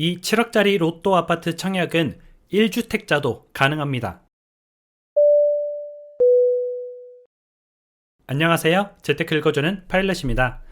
이 7억짜리 로또 아파트 청약은 1주택자도 가능합니다. 안녕하세요. 재테크 읽어주는 파일럿입니다.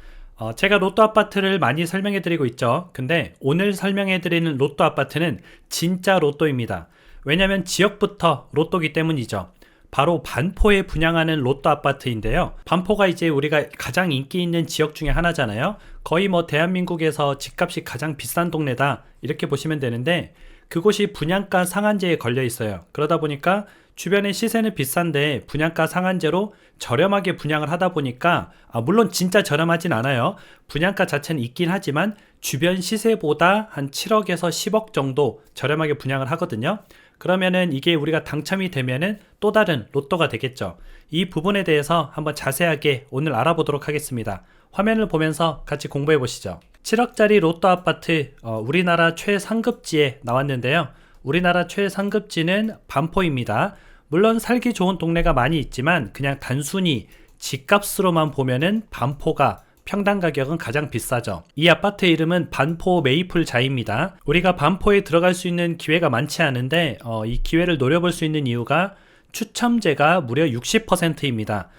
제가 로또 아파트를 많이 설명해 드리고 있죠. 근데 오늘 설명해 드리는 로또 아파트는 진짜 로또입니다. 왜냐면 지역부터 로또기 때문이죠. 바로 반포에 분양하는 로또 아파트인데요. 반포가 이제 우리가 가장 인기 있는 지역 중에 하나잖아요. 거의 대한민국에서 집값이 가장 비싼 동네다 이렇게 보시면 되는데, 그곳이 분양가 상한제에 걸려 있어요. 그러다 보니까 주변의 시세는 비싼데 분양가 상한제로 저렴하게 분양을 하다 보니까, 물론 진짜 저렴하진 않아요. 분양가 자체는 있긴 하지만 주변 시세보다 한 7억에서 10억 정도 저렴하게 분양을 하거든요. 그러면은 이게 우리가 당첨이 되면은 또 다른 로또가 되겠죠. 이 부분에 대해서 한번 자세하게 오늘 알아보도록 하겠습니다. 화면을 보면서 같이 공부해 보시죠. 7억짜리 로또 아파트, 우리나라 최상급지에 나왔는데요. 우리나라 최상급지는 반포입니다. 물론 살기 좋은 동네가 많이 있지만 그냥 단순히 집값으로만 보면은 반포가 평당 가격은 가장 비싸죠. 이 아파트 이름은 반포 메이플자이입니다. 우리가 반포에 들어갈 수 있는 기회가 많지 않은데 이 기회를 노려볼 수 있는 이유가 추첨제가 무려 60%입니다.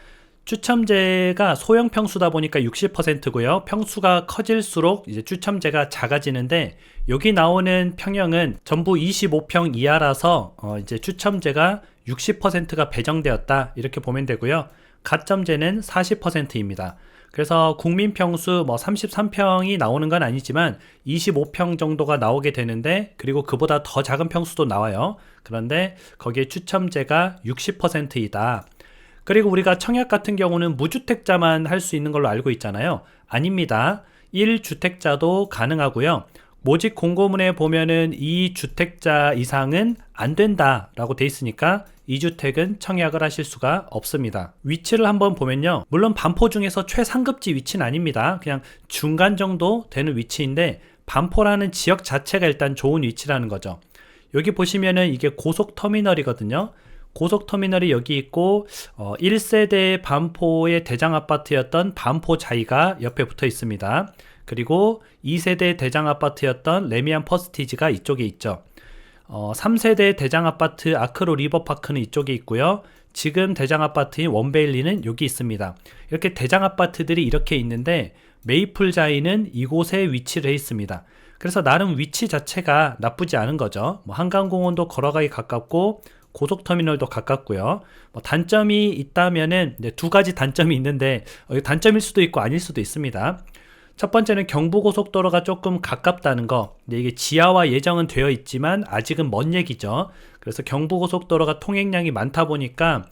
추첨제가 소형 평수다 보니까 60%고요. 평수가 커질수록 이제 추첨제가 작아지는데, 여기 나오는 평형은 전부 25평 이하라서 이제 추첨제가 60%가 배정되었다 이렇게 보면 되고요. 가점제는 40%입니다. 그래서 국민 평수 33평이 나오는 건 아니지만 25평 정도가 나오게 되는데, 그리고 그보다 더 작은 평수도 나와요. 그런데 거기에 추첨제가 60%이다. 그리고 우리가 청약 같은 경우는 무주택자만 할 수 있는 걸로 알고 있잖아요. 아닙니다. 1주택자도 가능하고요. 모집 공고문에 보면은 2주택자 이상은 안 된다라고 돼 있으니까 2주택은 청약을 하실 수가 없습니다. 위치를 한번 보면요. 물론 반포 중에서 최상급지 위치는 아닙니다. 그냥 중간 정도 되는 위치인데, 반포라는 지역 자체가 일단 좋은 위치라는 거죠. 여기 보시면은 이게 고속터미널이거든요. 고속터미널이 여기 있고 1세대 반포의 대장아파트였던 반포자이가 옆에 붙어 있습니다. 그리고 2세대 대장아파트였던 레미안 퍼스티지가 이쪽에 있죠. 3세대 대장아파트 아크로 리버파크는 이쪽에 있고요. 지금 대장아파트인 원베일리는 여기 있습니다. 이렇게 대장아파트들이 이렇게 있는데, 메이플자이는 이곳에 위치를 해 있습니다. 그래서 나름 위치 자체가 나쁘지 않은 거죠. 한강공원도 걸어가기 가깝고 고속터미널도 가깝고요. 단점이 있다면은 두 가지 단점이 있는데, 단점일 수도 있고 아닐 수도 있습니다. 첫 번째는 경부고속도로가 조금 가깝다는 거. 근데 이게 지하화 예정은 되어 있지만 아직은 먼 얘기죠. 그래서 경부고속도로가 통행량이 많다 보니까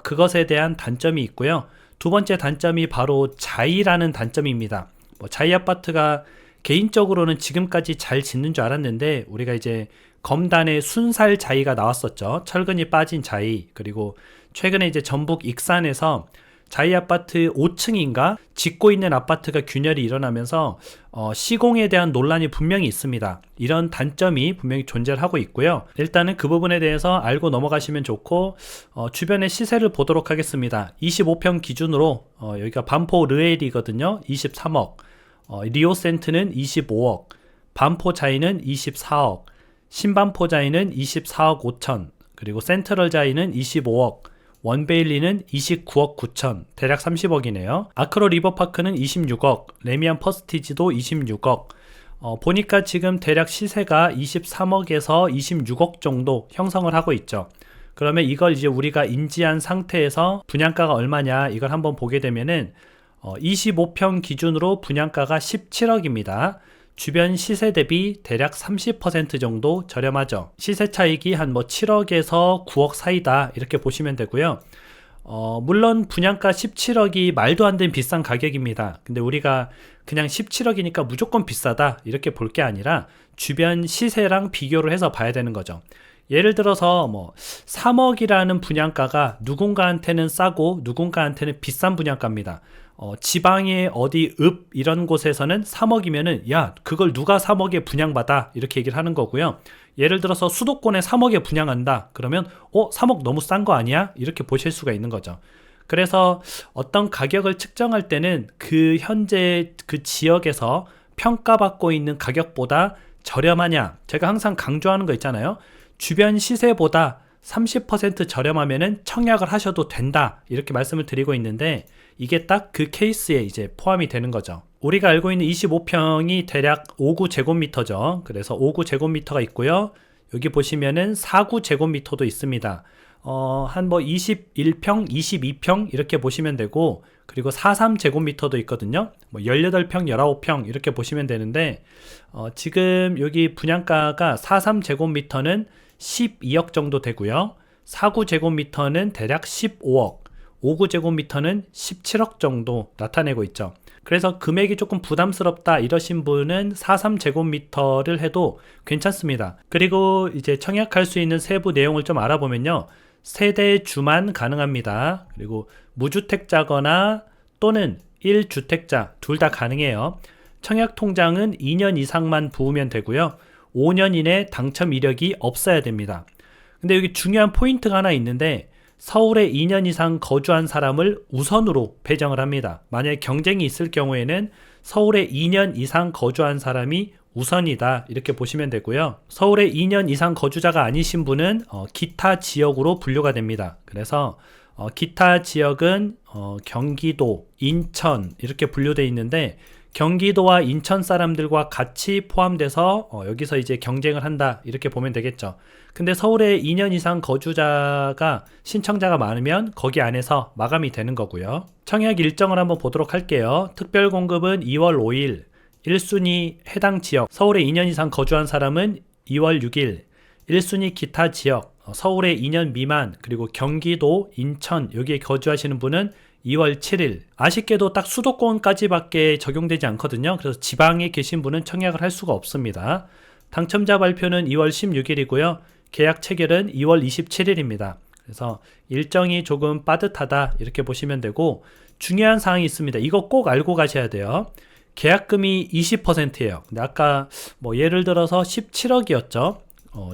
그것에 대한 단점이 있고요. 두 번째 단점이 바로 자이라는 단점입니다. 자이 아파트가 개인적으로는 지금까지 잘 짓는 줄 알았는데, 우리가 이제 검단에 순살 자이가 나왔었죠. 철근이 빠진 자이. 그리고 최근에 이제 전북 익산에서 자이 아파트 5층인가 짓고 있는 아파트가 균열이 일어나면서 시공에 대한 논란이 분명히 있습니다. 이런 단점이 분명히 존재를 하고 있고요. 일단은 그 부분에 대해서 알고 넘어가시면 좋고, 주변의 시세를 보도록 하겠습니다. 25평 기준으로 여기가 반포 르엘이거든요. 23억, 리오센트는 25억, 반포자이는 24억, 신반포자이는 24억 5천, 그리고 센트럴자이는 25억, 원베일리는 29억 9천, 대략 30억이네요. 아크로 리버파크는 26억, 레미안 퍼스티지도 26억. 보니까 지금 대략 시세가 23억에서 26억 정도 형성을 하고 있죠. 그러면 이걸 이제 우리가 인지한 상태에서 분양가가 얼마냐 이걸 한번 보게 되면은 25평 기준으로 분양가가 17억입니다. 주변 시세 대비 대략 30% 정도 저렴하죠. 시세 차익이 한 7억에서 9억 사이다 이렇게 보시면 되고요. 물론 분양가 17억이 말도 안 되는 비싼 가격입니다. 근데 우리가 그냥 17억이니까 무조건 비싸다 이렇게 볼 게 아니라 주변 시세랑 비교를 해서 봐야 되는 거죠. 예를 들어서 3억이라는 분양가가 누군가한테는 싸고 누군가한테는 비싼 분양가입니다. 지방의 어디 읍 이런 곳에서는 3억이면은 야 그걸 누가 3억에 분양받아 이렇게 얘기를 하는 거고요. 예를 들어서 수도권에 3억에 분양한다 그러면 3억 너무 싼 거 아니야? 이렇게 보실 수가 있는 거죠. 그래서 어떤 가격을 측정할 때는 그 현재 그 지역에서 평가받고 있는 가격보다 저렴하냐? 제가 항상 강조하는 거 있잖아요. 주변 시세보다 30% 저렴하면은 청약을 하셔도 된다. 이렇게 말씀을 드리고 있는데 이게 딱 그 케이스에 이제 포함이 되는 거죠. 우리가 알고 있는 25평이 대략 5구제곱미터죠. 그래서 5구제곱미터가 있고요. 여기 보시면은 4구제곱미터도 있습니다. 한 뭐 21평, 22평 이렇게 보시면 되고, 그리고 43제곱미터도 있거든요. 뭐 18평, 19평 이렇게 보시면 되는데, 지금 여기 분양가가 43제곱미터는 12억 정도 되고요. 4구제곱미터는 대략 15억, 5구제곱미터는 17억 정도 나타내고 있죠. 그래서 금액이 조금 부담스럽다 이러신 분은 43제곱미터를 해도 괜찮습니다. 그리고 이제 청약할 수 있는 세부 내용을 좀 알아보면요. 세대주만 가능합니다. 그리고 무주택자거나 또는 1주택자 둘 다 가능해요. 청약 통장은 2년 이상만 부으면 되고요. 5년 이내 당첨 이력이 없어야 됩니다. 근데 여기 중요한 포인트가 하나 있는데 서울에 2년 이상 거주한 사람을 우선으로 배정을 합니다. 만약에 경쟁이 있을 경우에는 서울에 2년 이상 거주한 사람이 우선이다 이렇게 보시면 되고요. 서울에 2년 이상 거주자가 아니신 분은 기타 지역으로 분류가 됩니다. 그래서 기타 지역은 경기도, 인천 이렇게 분류되어 있는데 경기도와 인천 사람들과 같이 포함돼서 여기서 이제 경쟁을 한다 이렇게 보면 되겠죠. 근데 서울에 2년 이상 거주자가 신청자가 많으면 거기 안에서 마감이 되는 거고요. 청약 일정을 한번 보도록 할게요. 특별 공급은 2월 5일, 1순위 해당 지역 서울에 2년 이상 거주한 사람은 2월 6일, 1순위 기타 지역 서울에 2년 미만 그리고 경기도, 인천 여기에 거주하시는 분은 2월 7일. 아쉽게도 딱 수도권까지밖에 적용되지 않거든요. 그래서 지방에 계신 분은 청약을 할 수가 없습니다. 당첨자 발표는 2월 16일이고요. 계약 체결은 2월 27일입니다. 그래서 일정이 조금 빠듯하다 이렇게 보시면 되고, 중요한 사항이 있습니다. 이거 꼭 알고 가셔야 돼요. 계약금이 20%예요. 근데 아까 뭐 예를 들어서 17억이었죠.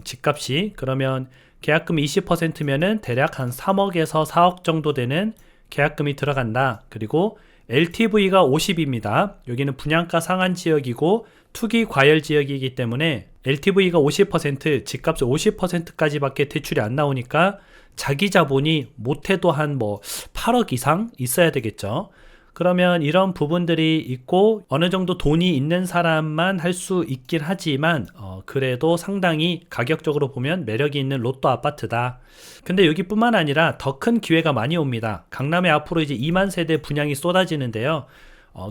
집값이. 그러면 계약금이 20%면은 대략 한 3억에서 4억 정도 되는 계약금이 들어간다. 그리고 LTV가 50입니다. 여기는 분양가 상한 지역이고 투기 과열 지역이기 때문에 LTV가 50%, 집값의 50%까지밖에 대출이 안 나오니까 자기 자본이 못해도 한 뭐 8억 이상 있어야 되겠죠. 그러면 이런 부분들이 있고 어느 정도 돈이 있는 사람만 할 수 있긴 하지만 그래도 상당히 가격적으로 보면 매력이 있는 로또 아파트다. 근데 여기뿐만 아니라 더 큰 기회가 많이 옵니다. 강남에 앞으로 이제 2만 세대 분양이 쏟아지는데요.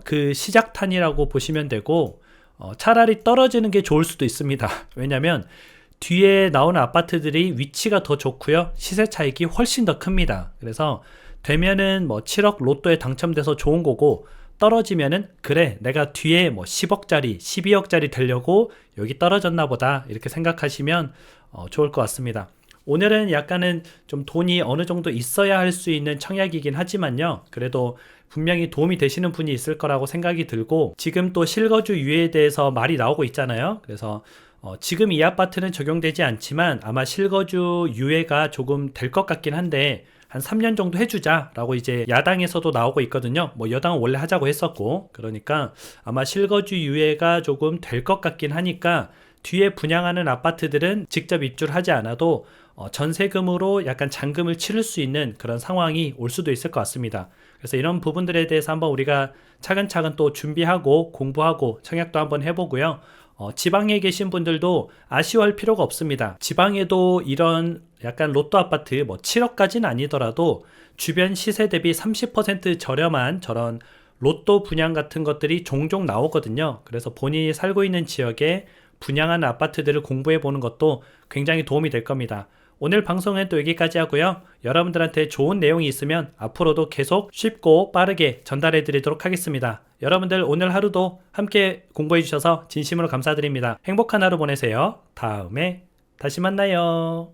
그 시작탄이라고 보시면 되고 차라리 떨어지는 게 좋을 수도 있습니다. 왜냐하면 뒤에 나오는 아파트들이 위치가 더 좋고요. 시세 차익이 훨씬 더 큽니다. 그래서 되면은 뭐 7억 로또에 당첨돼서 좋은 거고, 떨어지면은 그래 내가 뒤에 뭐 10억짜리 12억짜리 되려고 여기 떨어졌나 보다 이렇게 생각하시면 좋을 것 같습니다. 오늘은 약간은 좀 돈이 어느 정도 있어야 할 수 있는 청약이긴 하지만요, 그래도 분명히 도움이 되시는 분이 있을 거라고 생각이 들고, 지금 또 실거주 유예에 대해서 말이 나오고 있잖아요. 그래서 지금 이 아파트는 적용되지 않지만 아마 실거주 유예가 조금 될 것 같긴 한데 한 3년 정도 해주자 라고 이제 야당에서도 나오고 있거든요. 뭐 여당은 원래 하자고 했었고, 그러니까 아마 실거주 유예가 조금 될 것 같긴 하니까 뒤에 분양하는 아파트들은 직접 입주를 하지 않아도 전세금으로 약간 잔금을 치를 수 있는 그런 상황이 올 수도 있을 것 같습니다. 그래서 이런 부분들에 대해서 한번 우리가 차근차근 또 준비하고 공부하고 청약도 한번 해보고요. 지방에 계신 분들도 아쉬워할 필요가 없습니다. 지방에도 이런 약간 로또 아파트 뭐 7억까지는 아니더라도 주변 시세 대비 30% 저렴한 저런 로또 분양 같은 것들이 종종 나오거든요. 그래서 본인이 살고 있는 지역에 분양하는 아파트들을 공부해 보는 것도 굉장히 도움이 될 겁니다. 오늘 방송은 또 여기까지 하고요. 여러분들한테 좋은 내용이 있으면 앞으로도 계속 쉽고 빠르게 전달해 드리도록 하겠습니다. 여러분들 오늘 하루도 함께 공부해 주셔서 진심으로 감사드립니다. 행복한 하루 보내세요. 다음에 다시 만나요.